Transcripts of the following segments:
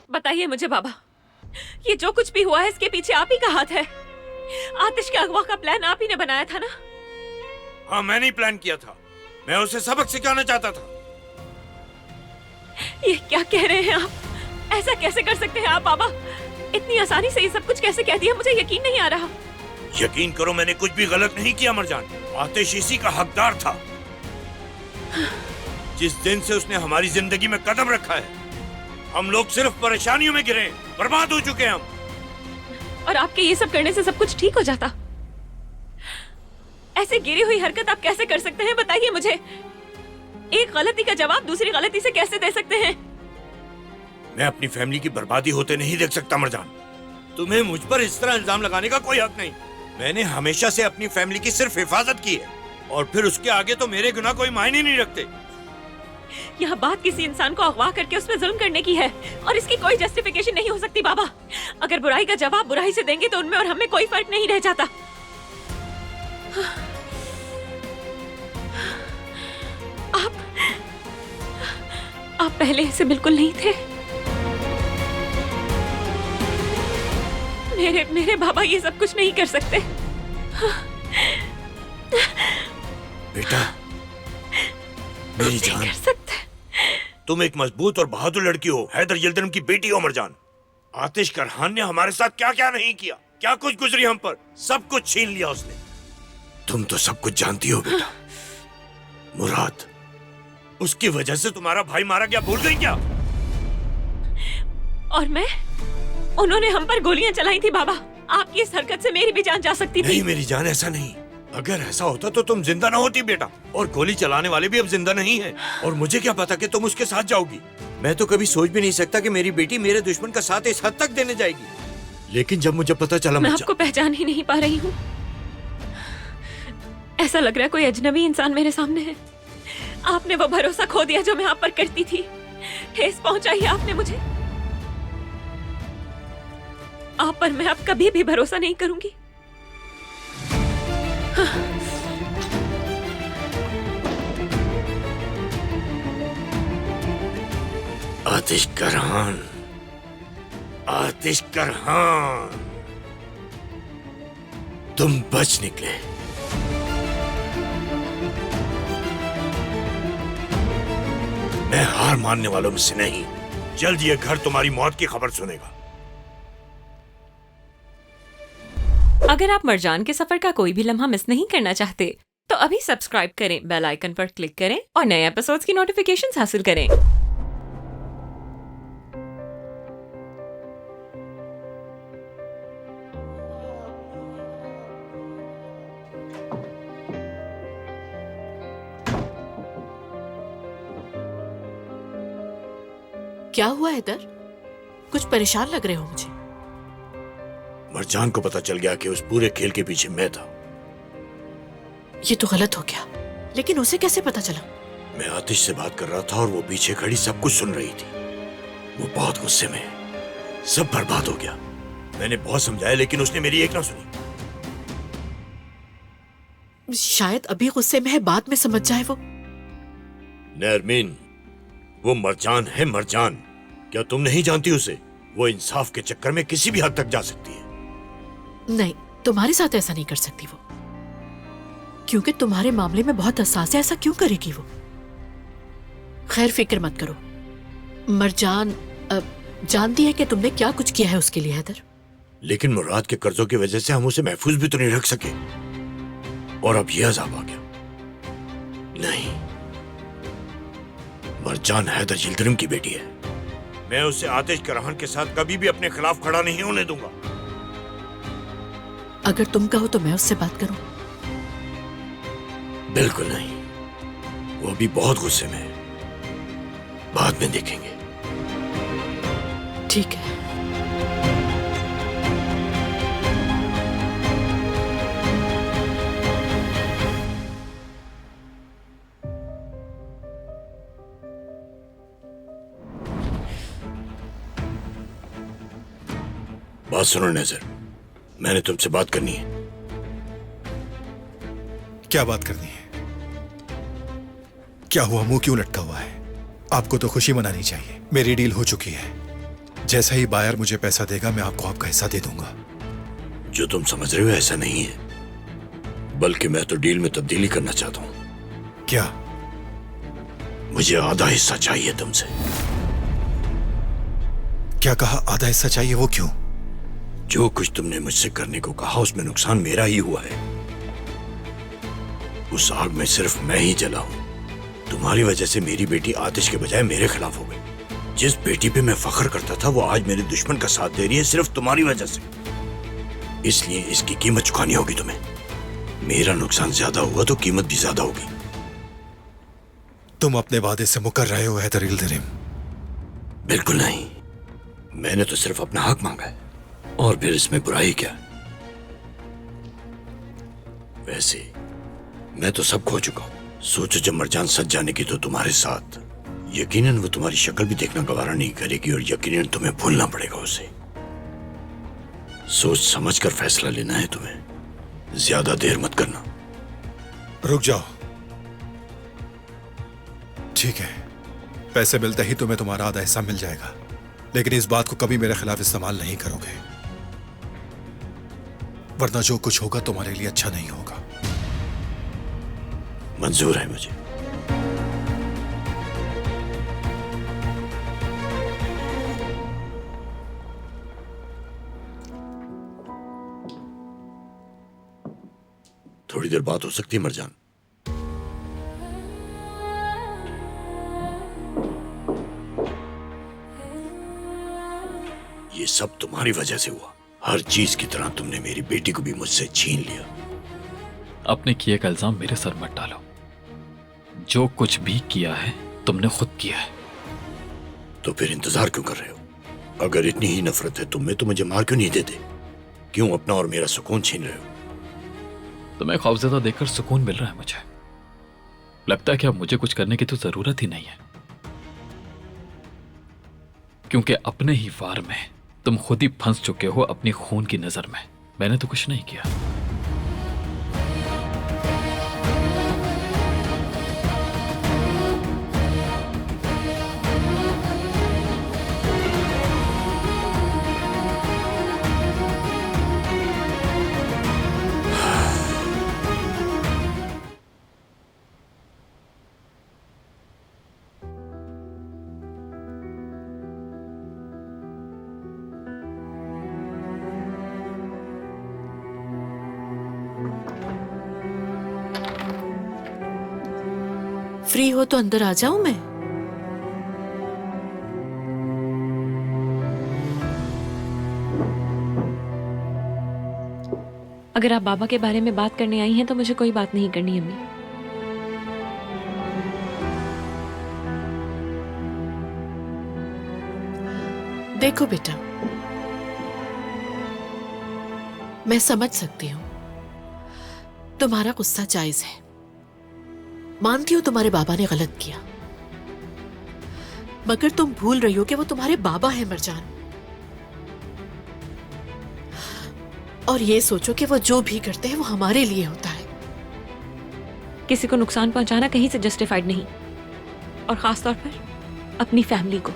बताइए मुझे बाबा, ये जो कुछ भी हुआ है इसके पीछे आप ही का हाथ है। आतिश के अगवा का प्लान आप ही ने बनाया था ना? हाँ, मैंने ही प्लान किया था। मैं उसे सबक सिखाना चाहता था। ये क्या कह रहे हैं आप? ऐसा कैसे कर सकते हैं आप बाबा? इतनी आसानी से ये सब कुछ कैसे कह दिया? मुझे यकीन नहीं आ रहा। यकीन करो, मैंने कुछ भी गलत नहीं किया मरजान। आतिश इसी का हकदार था। जिस दिन से उसने हमारी जिंदगी में कदम रखा है, हम लोग सिर्फ परेशानियों में गिरे, बर्बाद हो चुके हैं हम। और आपके ये सब करने से सब कुछ ठीक हो जाता? ऐसे गिरी हुई हरकत आप कैसे कर सकते हैं? बताइए मुझे। एक गलती का जवाब दूसरी गलती से कैसे दे सकते हैं? मैं अपनी फैमिली की बर्बादी होते नहीं देख सकता मरजान। तुम्हें मुझ पर इस तरह इल्जाम लगाने का कोई हक नहीं। मैंने हमेशा से अपनी फैमिली की सिर्फ हिफाजत की है, और फिर उसके आगे तो मेरे गुनाह कोई मायने नहीं रखते। यह बात किसी इंसान को अगवा करके उस पर जुल्म करने की है, और इसकी कोई जस्टिफिकेशन नहीं हो सकती बाबा। अगर बुराई का जवाब बुराई से देंगे तो उनमें और हमें कोई फर्क नहीं रह जाता। आप पहले ऐसे बिल्कुल नहीं थे। मेरे बाबा ये सब कुछ नहीं कर सकते। बेटा, मेरी जान, कर सकते। तुम एक मजबूत और बहादुर लड़की हो, हैदर यिल्दिरम की बेटी हो मरजान। आतिश करहान ने हमारे साथ क्या क्या नहीं किया, क्या कुछ गुजरी हम पर, सब कुछ छीन लिया उसने। तुम तो सब कुछ जानती हो बेटा। मुराद, उसकी वजह से तुम्हारा भाई मारा गया, भूल गई क्या? और मैं? उन्होंने हम पर गोलियां चलाई थी बाबा। आपकी इस हरकत से मेरी भी जान जा सकती थी। नहीं मेरी जान, ऐसा नहीं। अगर ऐसा होता तो तुम जिंदा ना होती बेटा, और गोली चलाने वाले भी अब जिंदा नहीं हैं। और मुझे क्या पता कि तुम उसके साथ जाओगी। मैं तो कभी सोच भी नहीं सकता कि मेरी बेटी मेरे दुश्मन का साथ इस हद तक देने जाएगी। लेकिन जब मुझे पता चला, मैं आपको पहचान ही नहीं पा रही हूँ। ऐसा लग रहा है कोई अजनबी इंसान मेरे सामने है। आपने वो भरोसा खो दिया जो मैं आप पर करती थी। ठेस पहुंचाई है आपने मुझे। आप पर मैं अब कभी भी भरोसा नहीं करूंगी। आतिश करहान, आतिश करहान, तुम बच निकले। मैं हार मानने वालों में से नहीं। जल्द ये घर तुम्हारी मौत की खबर सुनेगा। अगर आप मरजान के सफर का कोई भी लम्हा मिस नहीं करना चाहते तो अभी सब्सक्राइब करें, बेल आइकन पर क्लिक करें और नए एपिसोड्स की नोटिफिकेशंस हासिल करें। क्या हुआ इधर? कुछ परेशान लग रहे हो मुझे। मरजान को पता चल गया कि उस पूरे खेल के पीछे मैं था। ये तो गलत हो गया, लेकिन उसे कैसे पता चला? मैं आतिश से बात कर रहा था और वो पीछे खड़ी सब कुछ सुन रही थी। वो बहुत गुस्से में है। सब बर्बाद हो गया। मैंने बहुत समझाया लेकिन उसने मेरी एक ना सुनी। शायद अभी गुस्से में है, बाद में समझ जाए वो। नरमीन, वो मरजान है, मरजान। क्या तुम नहीं जानती उसे? वो इंसाफ के चक्कर में किसी भी हद तक जा सकती है। नहीं, तुम्हारे साथ ऐसा नहीं कर सकती वो, क्योंकि तुम्हारे मामले में बहुत हसास है। ऐसा क्यों करेगी वो? खैर, फिक्र मत करो। मरजान जानती है कि तुमने क्या कुछ किया है उसके लिए हैदर। लेकिन मुराद के कर्जों की वजह से हम उसे महफूज भी तो नहीं रख सके, और अब यह अज़ाब आ गया। नहीं, मरजान हैदर यिल्दिरम की बेटी है। मैं उसे आतिश करहान के साथ कभी भी अपने खिलाफ खड़ा नहीं होने दूंगा। अगर तुम कहो तो मैं उससे बात करूं। बिल्कुल नहीं, वो अभी बहुत गुस्से में है। बाद में देखेंगे। ठीक है। बात सुनो नजर, मैंने तुमसे बात करनी है। क्या बात करनी है? क्या हुआ? मुंह क्यों लटका हुआ है? आपको तो खुशी मनानी चाहिए। मेरी डील हो चुकी है। जैसा ही बायर मुझे पैसा देगा मैं आपको आपका हिस्सा दे दूंगा। जो तुम समझ रहे हो ऐसा नहीं है, बल्कि मैं तो डील में तब्दीली करना चाहता हूं। क्या? मुझे आधा हिस्सा चाहिए तुमसे। क्या कहा? आधा हिस्सा चाहिए? वो क्यों? जो कुछ तुमने मुझसे करने को कहा उसमें नुकसान मेरा ही हुआ है। उस आग में सिर्फ मैं ही जला हूं। तुम्हारी वजह से मेरी बेटी आतिश के बजाय मेरे खिलाफ हो गई। जिस बेटी पे मैं फख्र करता था वो आज मेरे दुश्मन का साथ दे रही है, सिर्फ तुम्हारी वजह से। इसलिए इसकी कीमत चुकानी होगी तुम्हें। मेरा नुकसान ज्यादा हुआ तो कीमत भी ज्यादा होगी। तुम अपने वादे से मुकर रहे हो हैदर यिल्दिरिम? बिल्कुल नहीं, मैंने तो सिर्फ अपना हक मांगा है, और फिर इसमें बुराई क्या? वैसे मैं तो सब खो चुका हूं। सोचो जब मरजान सच जाने की तो तुम्हारे साथ, यकीनन वो तुम्हारी शक्ल भी देखना गवारा नहीं करेगी और यकीनन तुम्हें भूलना पड़ेगा उसे। सोच समझ कर फैसला लेना है तुम्हें, ज्यादा देर मत करना। रुक जाओ। ठीक है, पैसे मिलते ही तुम्हें तुम्हारा आधा हिस्सा मिल जाएगा, लेकिन इस बात को कभी मेरे खिलाफ इस्तेमाल नहीं करोगे, वरना जो कुछ होगा तुम्हारे लिए अच्छा नहीं होगा। मंजूर है मुझे। थोड़ी देर बात हो सकती है मरजान? ये सब तुम्हारी वजह से हुआ। हर चीज की तरह तुमने मेरी बेटी को भी मुझसे छीन लिया। अपने किए का इल्जाम मेरे सर मत डालो। जो कुछ भी किया है तुमने खुद किया है। तो फिर इंतजार क्यों कर रहे हो? अगर इतनी ही नफरत है तुम में तो मुझे मार क्यों नहीं देते? क्यों अपना और मेरा सुकून छीन रहे हो? तुम्हें खौफजदा देखकर सुकून मिल रहा है मुझे। लगता है कि अब मुझे कुछ करने की तो जरूरत ही नहीं है, क्योंकि अपने ही वार में तुम खुद ही फंस चुके हो अपनी खून की नजर में। मैंने तो कुछ नहीं किया। फ्री हो तो अंदर आ जाऊं मैं? अगर आप बाबा के बारे में बात करने आई हैं तो मुझे कोई बात नहीं करनी अम्मी। देखो बेटा, मैं समझ सकती हूँ तुम्हारा गुस्सा जायज है। मानती हूँ तुम्हारे बाबा ने गलत किया, मगर तुम भूल रही हो कि वो तुम्हारे बाबा हैं मरजान। और ये सोचो कि वो जो भी करते हैं वो हमारे लिए होता है। किसी को नुकसान पहुंचाना कहीं से जस्टिफाइड नहीं, और खास तौर पर अपनी फैमिली को।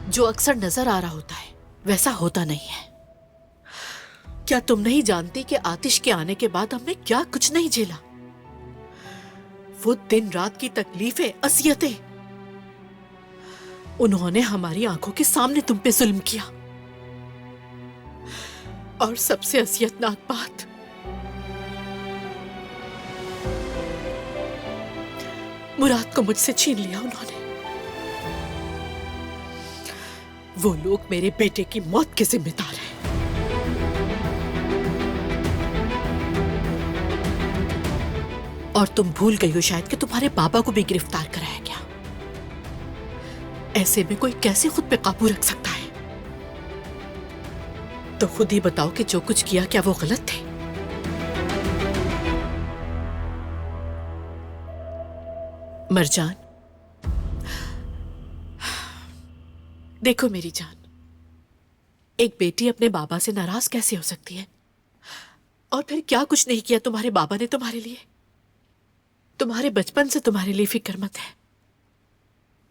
जो अक्सर नजर आ रहा होता है वैसा होता नहीं है। क्या तुम नहीं जानती कि आतिश के आने के बाद हमने क्या कुछ नहीं झेला? वो दिन रात की तकलीफें, असियतें, उन्होंने हमारी आंखों के सामने तुम पे जुल्म किया। और सबसे असियतनाक बात, मुराद को मुझसे छीन लिया उन्होंने। वो लोग मेरे बेटे की मौत के जिम्मेदार हैं। और तुम भूल गई हो शायद कि तुम्हारे पापा को भी गिरफ्तार कराया गया। ऐसे में कोई कैसे खुद पे काबू रख सकता है? तो खुद ही बताओ कि जो कुछ किया क्या वो गलत थे? मरजान, देखो मेरी जान, एक बेटी अपने बाबा से नाराज कैसे हो सकती है? और फिर क्या कुछ नहीं किया तुम्हारे बाबा ने तुम्हारे लिए? तुम्हारे बचपन से तुम्हारे लिए फिक्रमंद है।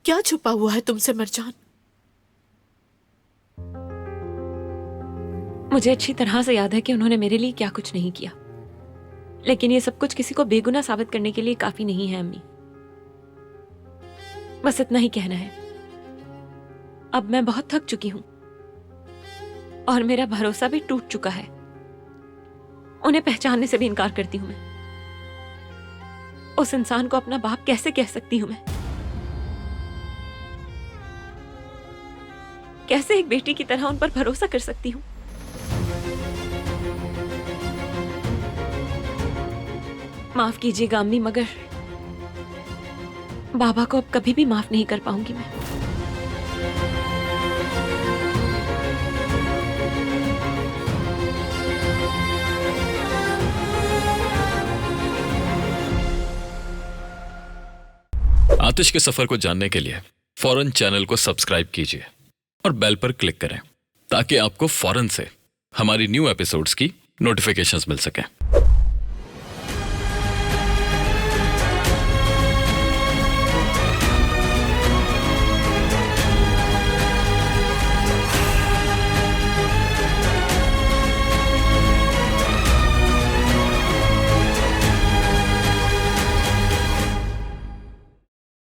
क्या छुपा हुआ है तुमसे मरजान? मुझे अच्छी तरह से याद है कि उन्होंने मेरे लिए क्या कुछ नहीं किया, लेकिन ये सब कुछ किसी को बेगुनाह साबित करने के लिए काफी नहीं है अम्मी। बस इतना ही कहना है। अब मैं बहुत थक चुकी हूं और मेरा भरोसा भी टूट चुका है। उन्हें पहचानने से भी इनकार करती हूं मैं। उस इंसान को अपना बाप कैसे कह सकती हूं मैं? कैसे एक बेटी की तरह उन पर भरोसा कर सकती हूं? माफ कीजिएगा अम्मी, मगर बाबा को अब कभी भी माफ नहीं कर पाऊंगी मैं। आतिश के सफर को जानने के लिए फौरन चैनल को सब्सक्राइब कीजिए और बेल पर क्लिक करें ताकि आपको फौरन से हमारी न्यू एपिसोड्स की नोटिफिकेशंस मिल सकें।